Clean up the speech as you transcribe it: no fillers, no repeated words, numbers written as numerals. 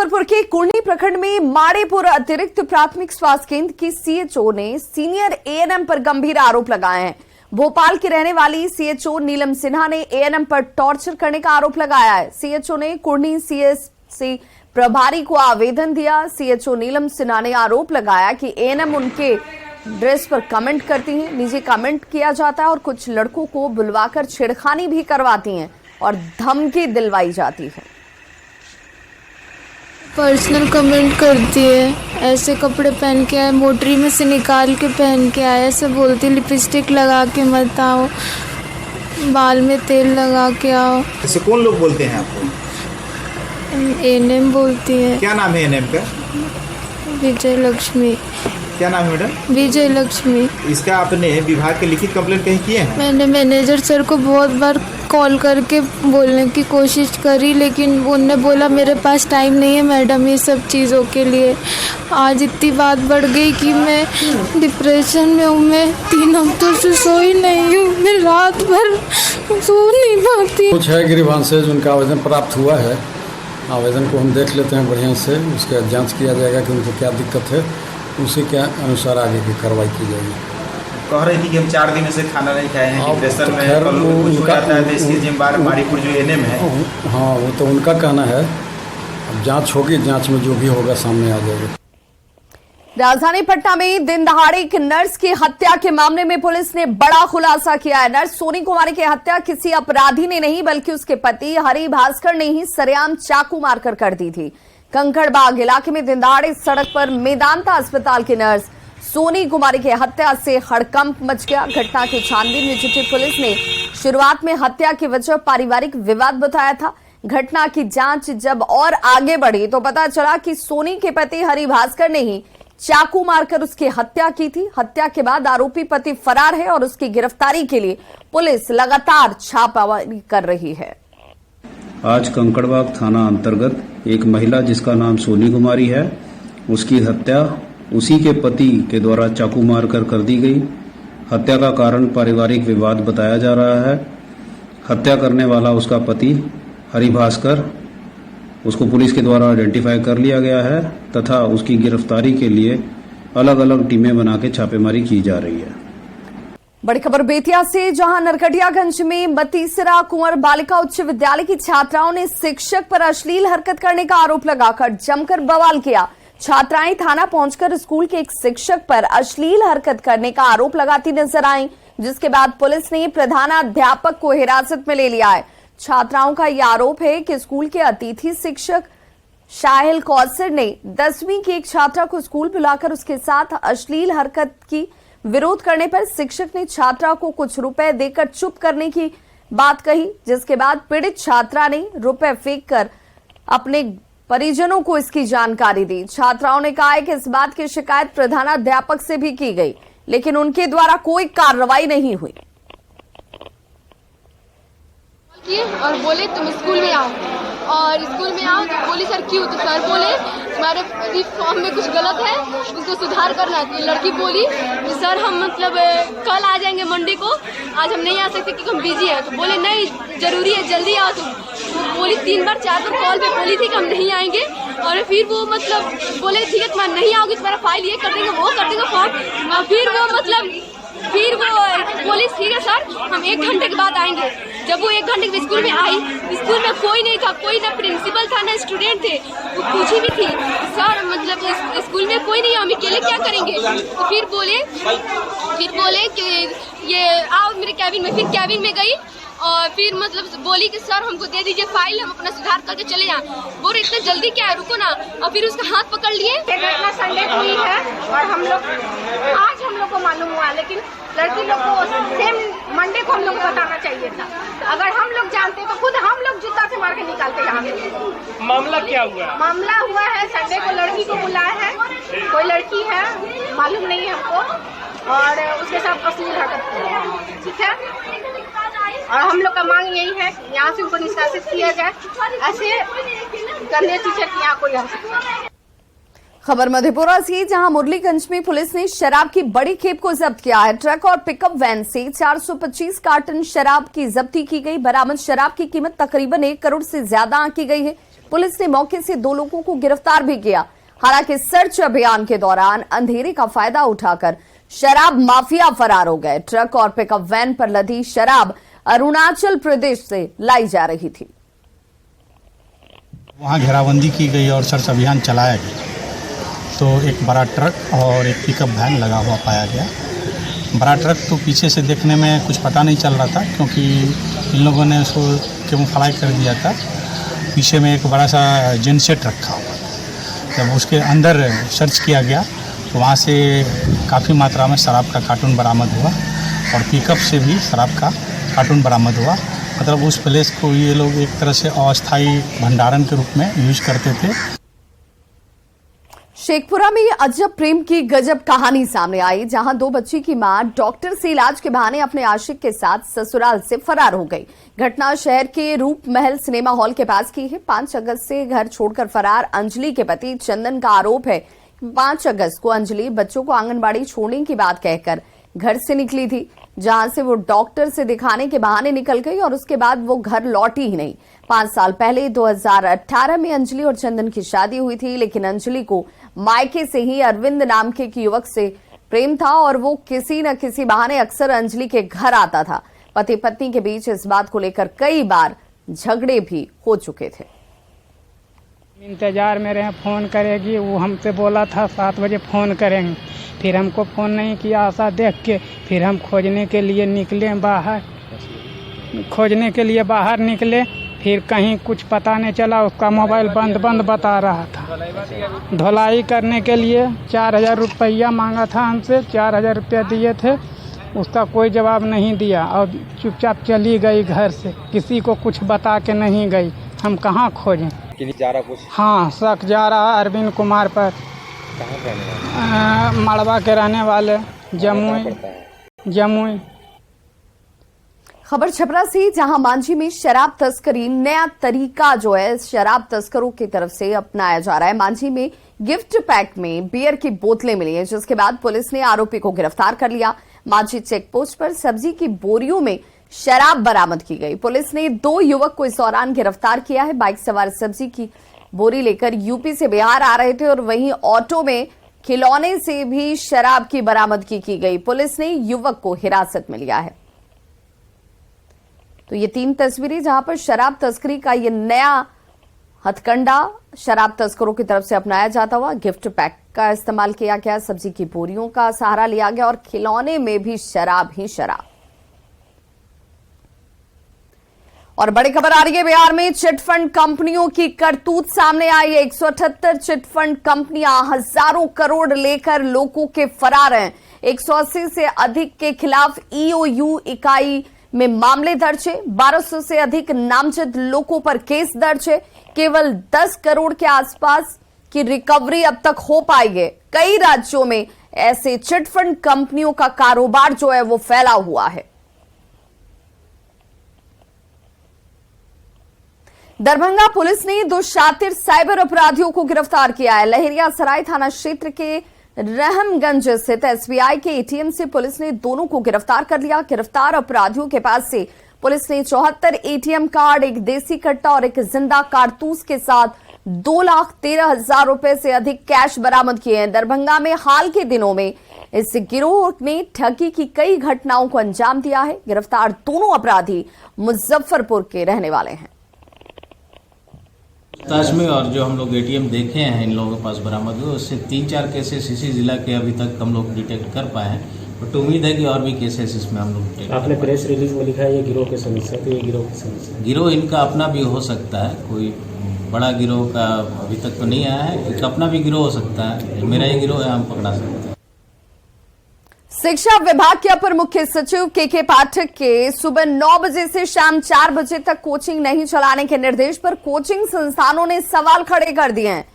मुजफ्फरपुर के कुर्नी प्रखंड में माड़ेपुर अतिरिक्त प्राथमिक स्वास्थ्य केंद्र की सीएचओ ने सीनियर एएनएम पर गंभीर आरोप लगाए हैं। भोपाल की रहने वाली सीएचओ नीलम सिन्हा ने एएनएम पर टॉर्चर करने का आरोप लगाया है। सीएचओ ने कुर्नी सीएससी प्रभारी को आवेदन दिया। सीएचओ नीलम सिन्हा ने आरोप लगाया कि एएनएम उनके ड्रेस पर कमेंट करती हैं, निजी कमेंट किया जाता है और कुछ लड़कों को बुलवाकर छेड़खानी भी करवाती हैं और धमकी दिलवाई जाती है। पर्सनल कमेंट करती है, ऐसे कपड़े पहन के आए, मोटरी में से निकाल के पहन के आए, ऐसे बोलती लिपस्टिक लगा के मत आओ, बाल में तेल लगा के आओ। ऐसे कौन लोग बोलते हैं आपको? एएनएम बोलती है। क्या नाम है एएनएम का? विजय लक्ष्मी। क्या नाम है मैडम? विजय लक्ष्मी। इसका आपने विभाग के लिखित कंप्लेंट कहीं किए हैं? मैंने मैनेजर सर को बहुत बार कॉल करके बोलने की कोशिश करी, लेकिन उन्होंने बोला मेरे पास टाइम नहीं है मैडम ये सब चीज़ों के लिए। आज इतनी बात बढ़ गई कि मैं डिप्रेशन में हूँ। मैं 3 हफ्तों से सोई नहीं हूँ, मैं रात भर सो नहीं पाती। कुछ है गिरबान से उनका आवेदन प्राप्त हुआ है, आवेदन को हम देख लेते हैं बढ़िया से, उसका जांच किया जाएगा कि उनको क्या दिक्कत है, उसी के अनुसार आगे की कार्रवाई की जाएगी। कह रही थी कि हम 4 दिन से खाना नहीं खाए हैं, डिप्रेशन में खैर कुछ हो जाता है। इसकी जिम्मेदार माड़ीपुर जो एएनएम है। हाँ, वो तो उनका कहना है, अब जांच होगी, जांच में जो भी होगा सामने आ जाएगा। राजधानी पटना में दिन दहाड़े एक नर्स की हत्या के मामले में पुलिस ने बड़ा खुलासा किया है। नर्स सोनी कुमारी की हत्या किसी अपराधी ने नहीं बल्कि उसके पति हरि भास्कर ने ही सरेआम चाकू मारकर कर दी थी। कंकड़बाग इलाके में दिन दहाड़े सड़क पर मेदांता अस्पताल की नर्स सोनी कुमारी की हत्या से हड़कंप मच गया। घटना की छानबीन में जुटी पुलिस ने शुरुआत में हत्या की वजह पारिवारिक विवाद बताया था। घटना की जांच जब और आगे बढ़ी तो पता चला कि सोनी के पति हरि भास्कर ने ही चाकू मारकर उसकी हत्या की थी। हत्या के बाद आरोपी पति फरार है और उसकी गिरफ्तारी के लिए पुलिस लगातार छापामारी कर रही है। आज कंकड़बाग थाना अंतर्गत एक महिला जिसका नाम सोनी कुमारी है, उसकी हत्या उसी के पति के द्वारा चाकू मारकर कर दी गई। हत्या का कारण पारिवारिक विवाद बताया जा रहा है। हत्या करने वाला उसका पति हरि भास्कर, उसको पुलिस के द्वारा आइडेंटिफाई कर लिया गया है तथा उसकी गिरफ्तारी के लिए अलग अलग टीमें बना के छापेमारी की जा रही है। बड़ी खबर बेतिया से, जहां नरकटियागंज में मतीसरा कुंवर बालिका उच्च विद्यालय की छात्राओं ने शिक्षक पर अश्लील हरकत करने का आरोप लगाकर जमकर बवाल किया। छात्राएं थाना पहुंचकर स्कूल के एक शिक्षक पर अश्लील हरकत करने का आरोप लगाती नजर आईं, जिसके बाद पुलिस ने प्रधानाध्यापक को हिरासत में ले लिया है। छात्राओं का यह आरोप है कि स्कूल के अतिथि शिक्षक शाहिल कौसर ने 10वीं की एक छात्रा को स्कूल बुलाकर उसके साथ अश्लील हरकत की। विरोध करने पर शिक्षक ने छात्रा को कुछ रुपए देकर चुप करने की बात कही, जिसके बाद पीड़ित छात्रा ने रुपए फेंककर अपने परिजनों को इसकी जानकारी दी। छात्राओं ने कहा है कि इस बात की शिकायत प्रधानाध्यापक से भी की गई, लेकिन उनके द्वारा कोई कार्रवाई नहीं हुई। और बोले तुम स्कूल में आओ, और स्कूल में आओ तो बोली सर क्यों? तो सर बोले तुम्हारे फॉर्म में कुछ गलत है, उसको सुधार करना है। तो लड़की बोली कि सर हम मतलब कल आ जाएंगे मंडे को, आज हम नहीं आ सकते क्योंकि हम बिजी है। तो बोले नहीं जरूरी है, जल्दी आओ तुम। तो बोली 3 बार 4 बार कॉल पे बोली थी कि हम नहीं आएंगे, और फिर वो मतलब बोले ठीक है तुम्हारा नहीं आओगे, तुम्हारा फाइल ये कर देंगे, वो कर देंगे फॉर्म। और फिर वो बोली ठीक है सर हम 1 घंटे के बाद आएंगे। जब वो 1 घंटे के स्कूल में आई, स्कूल में कोई नहीं था, कोई ना प्रिंसिपल था ना स्टूडेंट थे। वो पूछी भी थी सर मतलब स्कूल में कोई नहीं, हम अकेले क्या करेंगे? तो फिर बोले कि ये आओ मेरे कैबिन में। फिर कैबिन में गई और फिर मतलब बोली कि सर हमको दे दीजिए फाइल, हम अपना सुधार करके चले जाएं। बोले इतना जल्दी क्या है, रुको ना। और फिर उसका हाथ पकड़ लिए। घटना संडे को हुई है और आज हम लोग को मालूम हुआ, लेकिन लड़की लोग को सेम मंडे को हम लोग को बताना चाहिए था। अगर हम लोग जानते तो खुद हम लोग जूता से मार के निकालते यहाँ से। मामला क्या हुआ? मामला हुआ है संडे को लड़की को बुलाया है, कोई लड़की है मालूम नहीं है हमको, और उसके साथ अश्लील हरकत, ठीक है। और हम लोग का मांग यही है यहाँ से उनको निष्कासित किया जाए, ऐसे गंदे टीचर की यहाँ कोई हरकत। खबर मधेपुरा से, जहां मुरलीगंज में पुलिस ने शराब की बड़ी खेप को जब्त किया है। ट्रक और पिकअप वैन से 425 कार्टन शराब की जब्ती की गई। बरामद शराब की कीमत तकरीबन 1 करोड़ से ज्यादा आंकी गई है। पुलिस ने मौके से 2 लोगों को गिरफ्तार भी किया। हालांकि सर्च अभियान के दौरान अंधेरे का फायदा उठाकर शराब माफिया फरार हो गए। ट्रक और पिकअप वैन पर लदी शराब अरुणाचल प्रदेश से लाई जा रही थी। वहाँ घेराबंदी की गई और सर्च अभियान चलाया गया तो एक बड़ा ट्रक और एक पिकअप वैन लगा हुआ पाया गया। बड़ा ट्रक तो पीछे से देखने में कुछ पता नहीं चल रहा था क्योंकि इन लोगों ने उसको कैमोफ्लेज कर दिया था। पीछे में एक बड़ा सा जेनसेट रखा हुआ। जब उसके अंदर सर्च किया गया तो वहाँ से काफ़ी मात्रा में शराब का कार्टून बरामद हुआ और पिकअप से भी शराब का कार्टून बरामद हुआ। मतलब उस प्लेस को ये लोग एक तरह से अस्थायी भंडारण के रूप में यूज करते थे। शेखपुरा में अजब प्रेम की गजब कहानी सामने आई, जहां 2 बच्ची की मां डॉक्टर से इलाज के बहाने अपने आशिक के साथ ससुराल से फरार हो गई। घटना शहर के रूप महल सिनेमा हॉल के पास की है। 5 अगस्त से घर छोड़कर फरार अंजलि के पति चंदन का आरोप है कि 5 अगस्त को अंजलि बच्चों को आंगनबाड़ी छोड़ने की बात कहकर घर से निकली थी, जहां से वो डॉक्टर से दिखाने के बहाने निकल गई और उसके बाद वो घर लौटी ही नहीं। 5 साल पहले 2018 में अंजलि और चंदन की शादी हुई थी, लेकिन अंजलि को मायके से ही अरविंद नाम के एक युवक से प्रेम था और वो किसी न किसी बहाने अक्सर अंजलि के घर आता था। पति पत्नी के बीच इस बात को लेकर कई बार झगड़े भी हो चुके थे। इंतजार में रहे, फोन करेगी। वो हमसे बोला था 7 बजे फोन करेंगे, फिर हमको फोन नहीं किया। आशा देख के फिर हम खोजने के लिए निकले, फिर कहीं कुछ पता नहीं चला। उसका मोबाइल बंद बता रहा था। धुलाई करने के लिए 4000 रुपया मांगा था हमसे, 4000 रुपया दिए थे। उसका कोई जवाब नहीं दिया और चुपचाप चली गई घर से। किसी को कुछ बता के नहीं गई। हम कहाँ खोजें? हाँ, शक जा रहा अरविंद कुमार पर। मड़वा के रहने वाले, जमुई। खबर छपरा से, जहां मांझी में शराब तस्करी नया तरीका जो है शराब तस्करों की तरफ से अपनाया जा रहा है। मांझी में गिफ्ट पैक में बियर की बोतलें मिली हैं, जिसके बाद पुलिस ने आरोपी को गिरफ्तार कर लिया। मांझी चेक पोस्ट पर सब्जी की बोरियों में शराब बरामद की गई। पुलिस ने 2 युवक को इस दौरान गिरफ्तार किया है। बाइक सवार सब्जी की बोरी लेकर यूपी से बिहार आ रहे थे और वहीं ऑटो में खिलौने से भी शराब की बरामदगी की गई। पुलिस ने युवक को हिरासत में लिया है। तो ये 3 तस्वीरें जहां पर शराब तस्करी का ये नया हथकंडा शराब तस्करों की तरफ से अपनाया जाता हुआ। गिफ्ट पैक का इस्तेमाल किया गया, सब्जी की बोरियों का सहारा लिया गया और खिलौने में भी शराब ही शराब। और बड़ी खबर आ रही है, बिहार में चिटफंड कंपनियों की करतूत सामने आई है। 178 चिटफंड कंपनियां हजारों करोड़ लेकर लोगों के फरार हैं। 180 से अधिक के खिलाफ EOU इकाई में मामले दर्ज है। 1200 से अधिक नामजद लोगों पर केस दर्ज है। केवल 10 करोड़ के आसपास की रिकवरी अब तक हो पाई है। कई राज्यों में ऐसे चिटफंड कंपनियों का कारोबार जो है वो फैला हुआ है। दरभंगा पुलिस ने 2 शातिर साइबर अपराधियों को गिरफ्तार किया है। लहरियासराय थाना क्षेत्र के रहमगंज स्थित SBI के ATM से पुलिस ने दोनों को गिरफ्तार कर लिया। गिरफ्तार अपराधियों के पास से पुलिस ने 74 ATM कार्ड, एक देसी कट्टा और एक जिंदा कारतूस के साथ 2,13,000 रुपए से अधिक कैश बरामद किए हैं। दरभंगा में हाल के दिनों में इस गिरोह ने ठगी की कई घटनाओं को अंजाम दिया है। गिरफ्तार दोनों अपराधी मुजफ्फरपुर के रहने वाले हैं। ताज में और जो हम लोग ATM देखे हैं इन लोगों के पास बरामद हुए, उससे 3-4 केसेस इसी जिला के अभी तक हम लोग डिटेक्ट कर पाए हैं। बट उम्मीद है कि और भी केसेस इसमें हम लोग डिटेक्ट। आपने प्रेस रिलीज में लिखा है ये गिरोह के सदस्य, तो ये गिरोह के सदस्य गिरोह इनका अपना भी हो सकता है। कोई बड़ा गिरोह का अभी तक तो नहीं आया है, एक अपना भी गिरोह हो सकता है। मेरा ये गिरोह है, हम पकड़ा सकते हैं। शिक्षा विभाग के अपर मुख्य सचिव KK पाठक के सुबह 9 बजे से शाम 4 बजे तक कोचिंग नहीं चलाने के निर्देश पर कोचिंग संस्थानों ने सवाल खड़े कर दिए हैं।